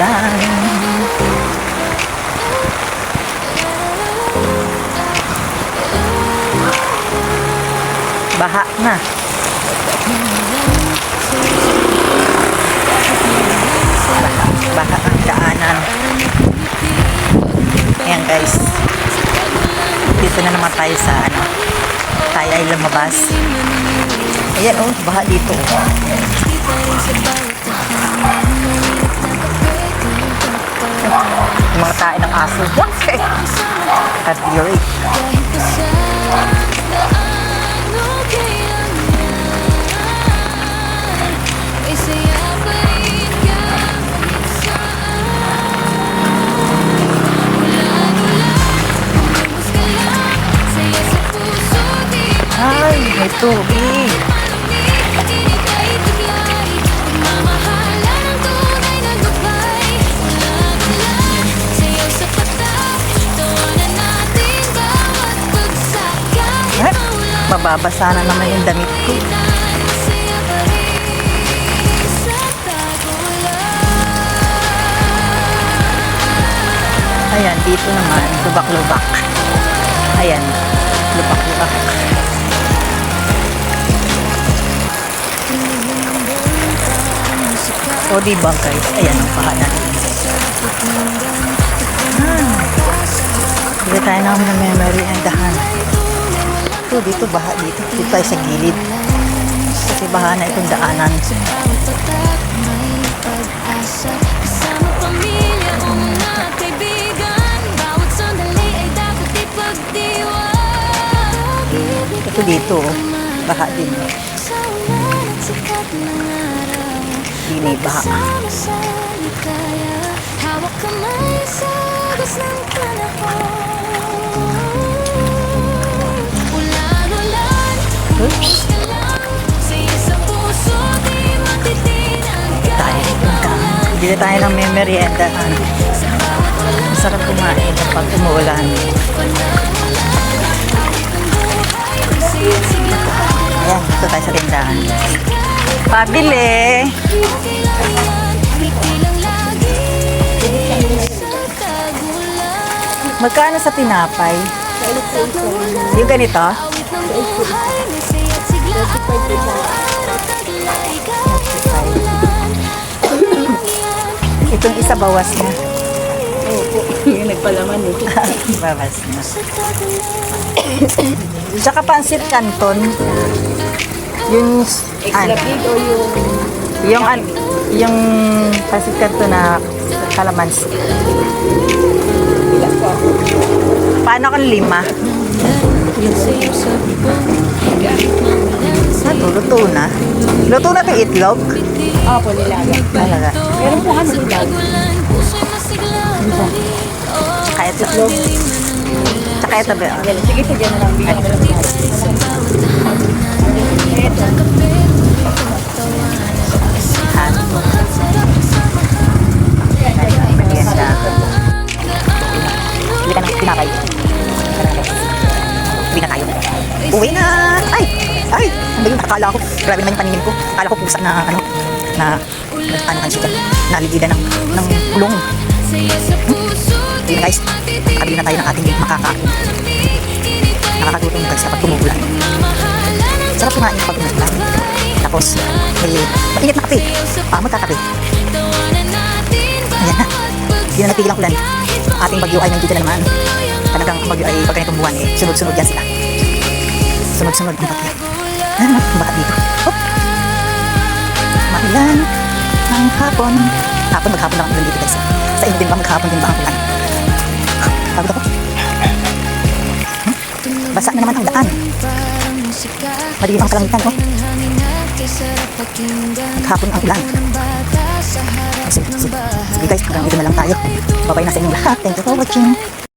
ulan. Baha na. Baha ang daanan. Ayan guys. Dito na naman tayo sa ano. Tayo ay lumabas. Ayan oh, baha dito. Yung mga tayo ng aso. Kadiri. Ay, may tubig. Ay, mababasa na naman yung damit ko. Ayan, dito naman, lubak-lubak. Ayan, lubak-lubak. O diba guys, ayan ang pahanan. Dito tayo naman na memory and dahan. Dito baha dito. Dito tayo sa gilid. Kasi baha na itong daanan. Ito dito, baha din. Dini baha. Oops. Dito tayo ng may meriendahan. Masarap kumain kapag umuulan. Ayan, dito tayo sa tindahan. Pabili! Magkano sa tinapay? Yung ganito? Itong isa bawas na. Yung nagpalaman eh. Bawas na. Tsaka pansit canton. Yung Extra big o yung pansit canton na kalamansi. ilan po? Paano kung 5? Luto na. Luto na ito itlog? Opo, nilaga. Talaga. Meron po kami nilaga. Tsaka ito. Tsaka ito ba? Sige, sige na lang. Bigyan mo lang yan. Ito. Merienda. Bili ka ng tinapay. Uwi na tayo. Uwi na! Ay! Ay! Ang bagay, akala ko, grabe naman yung paningin ko. Akala ko pusa na, ano kan siya, naligidan ng ulong. Ayun guys, nakabili na tayo ng ating makakain. Nakakatutong guys kapag tumubulan. Sarap kumain kapag tumubulan. Tapos, may mainit na kape. Magkakape. Ayan na. Hindi na nagpigil ang ulan. Ating bagyo ay nandito na naman. Talagang ang bagyo ay pag ganitong buwan eh, sunod-sunod yan sila. Sunod-sunod ang bagyo. Ano? Baka dito. Hop! Maulan ng hapon. Maghapon lang ang ulan dito guys. Sa inyo din ba? Maghapon din ba ang ulan? Pagod ako. Basa na naman ang daan. Madilim ang kalangitan oh. Maghapon ang ulan. Sige guys, hanggang dito na lang tayo. Bye-bye na sa inyong lahat. Thank you for watching.